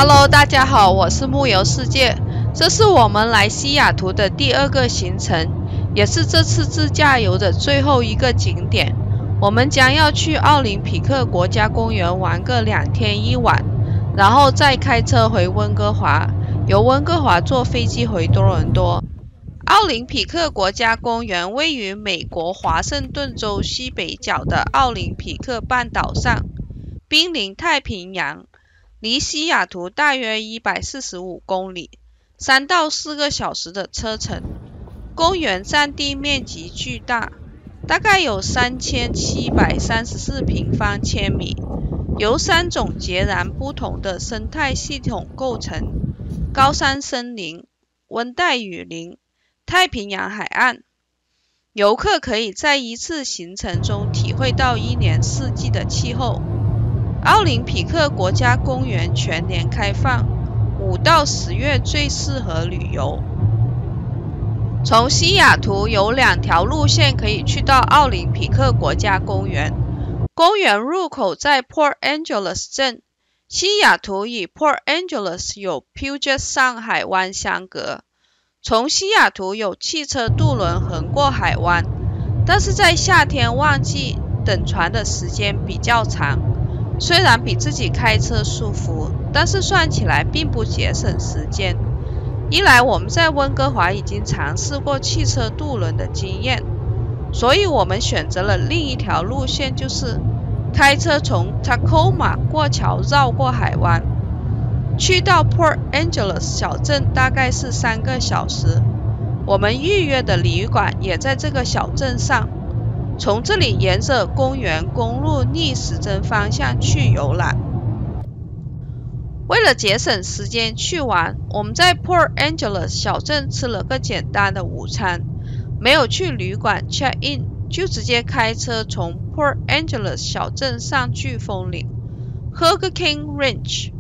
Hello， 大家好，我是木游世界。这是我们来西雅图的第2个行程，也是这次自驾游的最后一个景点。我们将要去奥林匹克国家公园玩个2天1晚，然后再开车回温哥华，由温哥华坐飞机回多伦多。奥林匹克国家公园位于美国华盛顿州西北角的奥林匹克半岛上，濒临太平洋。离西雅图大约145公里，3到4个小时的车程。公园占地面积巨大，大概有3734平方千米，由3种截然不同的生态系统构成：高山森林、温带雨林、太平洋海岸。游客可以在一次行程中体会到1年4季的气候。奥林匹克国家公园全年开放，5到10月最适合旅游。从西雅图有2条路线可以去到奥林匹克国家公园。公园入口在 Port Angeles 镇，西雅图与 Port Angeles 有 Puget Sound 海湾相隔。从西雅图有汽车渡轮横过海湾，但是在夏天旺季等船的时间比较长。虽然比自己开车舒服，但是算起来并不节省时间。一来我们在温哥华已经尝试过汽车渡轮的经验，所以我们选择了另一条路线，就是开车从 Tacoma 过桥绕过海湾，去到 Port Angeles 小镇大概是3个小时。我们预约的旅馆也在这个小镇上。从这里沿着公园公路逆时针方向去游览。为了节省时间去玩，我们在 Port Angeles 小镇吃了个简单的午餐，没有去旅馆 check in， 就直接开车从 Port Angeles 小镇上飓风岭 Hurricane Range。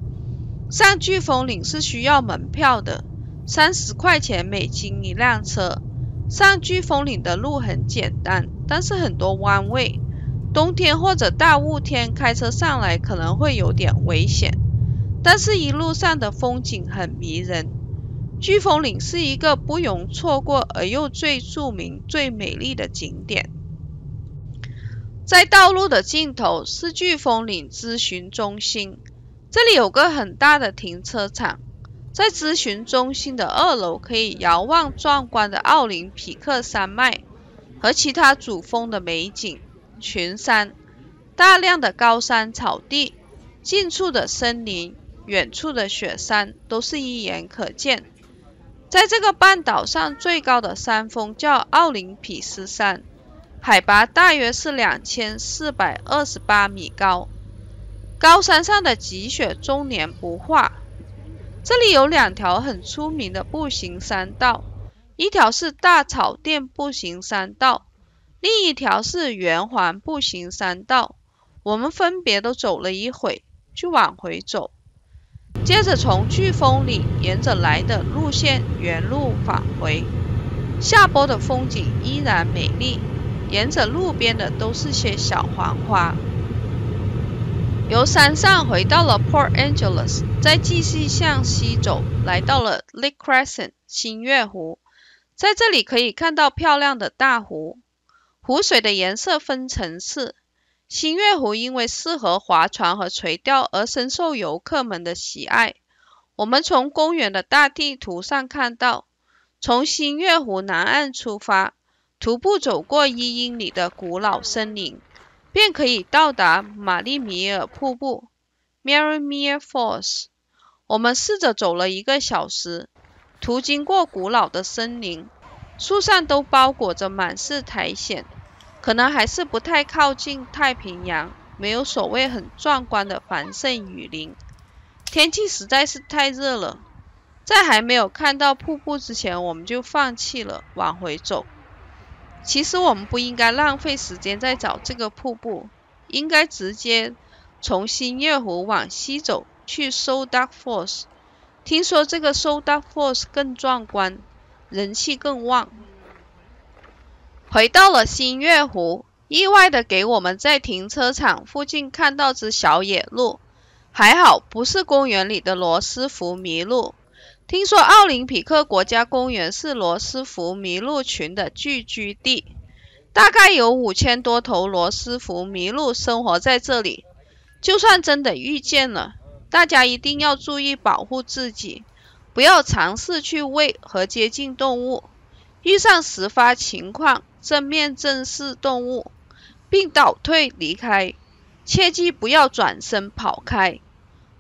上飓风岭是需要门票的，30块钱美金一辆车。上飓风岭的路很简单，但是很多弯位，冬天或者大雾天开车上来可能会有点危险，但是一路上的风景很迷人。飓风岭是一个不容错过而又最著名、最美丽的景点。在道路的尽头是飓风岭咨询中心，这里有个很大的停车场。在咨询中心的2楼可以遥望壮观的奥林匹克山脉和其他主峰的美景，群山、大量的高山草地、近处的森林、远处的雪山都是一眼可见。在这个半岛上最高的山峰叫奥林匹斯山，海拔大约是2428米高。高山上的积雪终年不化。这里有2条很出名的步行山道，一条是大草甸步行山道，另一条是圆环步行山道。我们分别都走了一会，就往回走。接着从飓风岭沿着来的路线原路返回。下坡的风景依然美丽，沿着路边的都是些小黄花。由山上回到了 Port Angeles， 再继续向西走，来到了 Lake Crescent 新月湖。在这里可以看到漂亮的大湖，湖水的颜色分层次。新月湖因为适合划船和垂钓而深受游客们的喜爱。我们从公园的大地图上看到，从新月湖南岸出发，徒步走过1英里的古老森林，便可以到达玛丽米尔瀑布 Marimere Falls。 我们试着走了1个小时，途经过古老的森林，树上都包裹着满是苔藓，可能还是不太靠近太平洋，没有所谓很壮观的繁盛雨林。天气实在是太热了，在还没有看到瀑布之前，我们就放弃了，往回走。其实我们不应该浪费时间在找这个瀑布，应该直接从新月湖往西走，去 Soda Falls。 听说这个 Soda Falls 更壮观，人气更旺。回到了新月湖，意外的给我们在停车场附近看到只小野鹿。还好不是公园里的罗斯福麋鹿。听说奥林匹克国家公园是罗斯福麋鹿群的聚居地，大概有5000多头罗斯福麋鹿生活在这里。就算真的遇见了，大家一定要注意保护自己，不要尝试去喂和接近动物。遇上突发情况，正面正视动物，并倒退离开，切记不要转身跑开。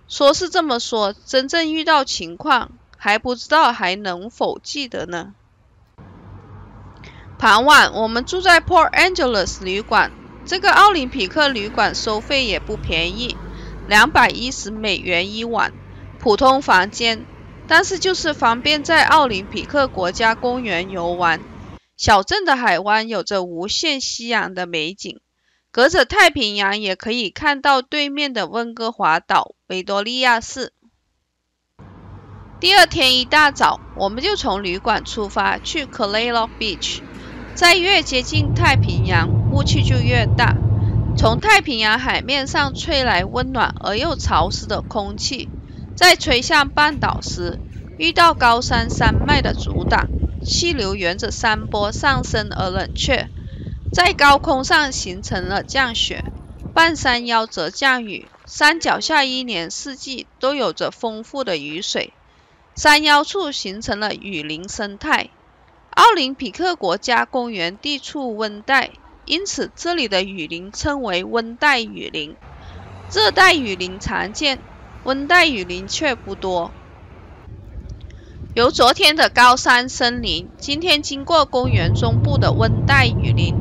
说是这么说，真正遇到情况，还不知道还能否记得呢。傍晚，我们住在 Port Angeles 旅馆，这个奥林匹克旅馆收费也不便宜，$210一晚，普通房间。但是就是方便在奥林匹克国家公园游玩。小镇的海湾有着无限夕阳的美景，隔着太平洋也可以看到对面的温哥华岛维多利亚市。第二天一大早，我们就从旅馆出发去 Claylock Beach。在越接近太平洋，雾气就越大。从太平洋海面上吹来温暖而又潮湿的空气，在吹向半岛时，遇到高山山脉的阻挡，气流沿着山坡上升而冷却，在高空上形成了降雪，半山腰则降雨。山脚下一年四季都有着丰富的雨水，山腰处形成了雨林生态。奥林匹克国家公园地处温带，因此这里的雨林称为温带雨林。热带雨林常见，温带雨林却不多。由昨天的高山森林，今天经过公园中部的温带雨林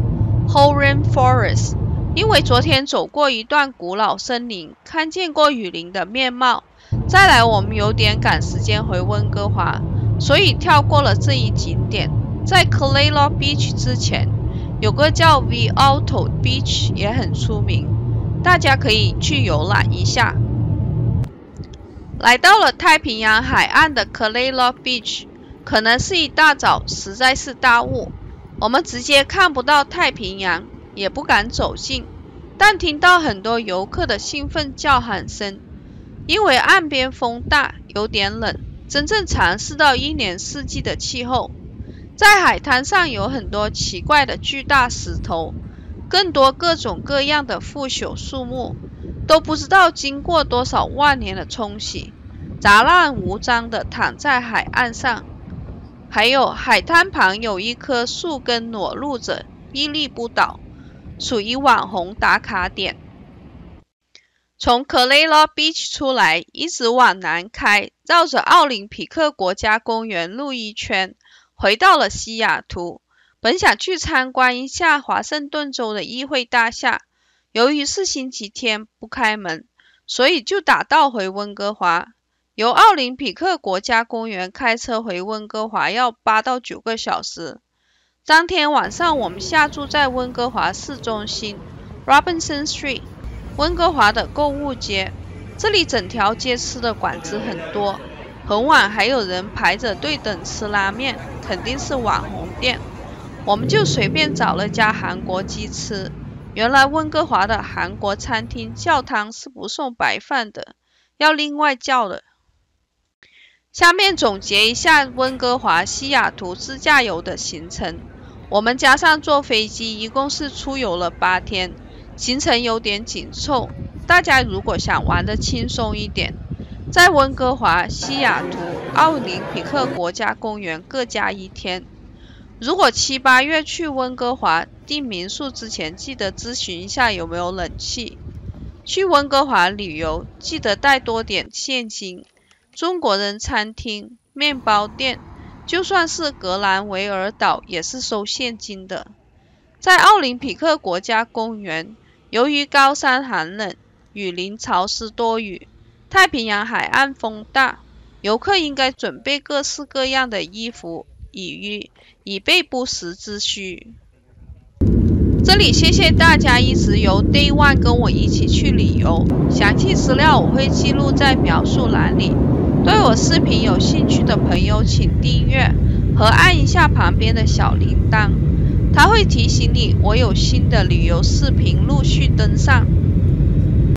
Whole Rainforest。因为昨天走过一段古老森林，看见过雨林的面貌。再来我们有点赶时间回温哥华，所以跳过了这一景点。在 Claylock Beach 之前，有个叫 Vialto Beach 也很出名，大家可以去游览一下。来到了太平洋海岸的 Claylock Beach， 可能是一大早，实在是大雾，我们直接看不到太平洋，也不敢走近，但听到很多游客的兴奋叫喊声。因为岸边风大，有点冷，真正尝试到一年四季的气候。在海滩上有很多奇怪的巨大石头，更多各种各样的腐朽树木，都不知道经过多少万年的冲洗，杂乱无章地躺在海岸上。还有海滩旁有一棵树根裸露着，屹立不倒，属于网红打卡点。从 Claylock Beach 出来，一直往南开，绕着奥林匹克国家公园路一圈，回到了西雅图。本想去参观一下华盛顿州的议会大厦，由于是星期天不开门，所以就打道回温哥华。由奥林匹克国家公园开车回温哥华要8到9个小时。当天晚上我们下住在温哥华市中心 Robinson Street， 温哥华的购物街。这里整条街吃的馆子很多，很晚还有人排着队等吃拉面，肯定是网红店。我们就随便找了家韩国鸡吃。原来温哥华的韩国餐厅叫汤是不送白饭的，要另外叫的。下面总结一下温哥华西雅图自驾游的行程。我们加上坐飞机，一共是出游了8天，行程有点紧凑。大家如果想玩得轻松一点，在温哥华、西雅图、奥林匹克国家公园各加1天。如果7、8月去温哥华，订民宿之前记得咨询一下有没有冷气。去温哥华旅游，记得带多点现金。中国人餐厅、面包店，就算是格兰维尔岛也是收现金的。在奥林匹克国家公园，由于高山寒冷，雨林潮湿多雨，太平洋海岸风大，游客应该准备各式各样的衣服，以备不时之需。这里谢谢大家一直由 Day One 跟我一起去旅游，详细资料我会记录在描述栏里。对我视频有兴趣的朋友请订阅和按一下旁边的小铃铛，它会提醒你我有新的旅游视频陆续登上。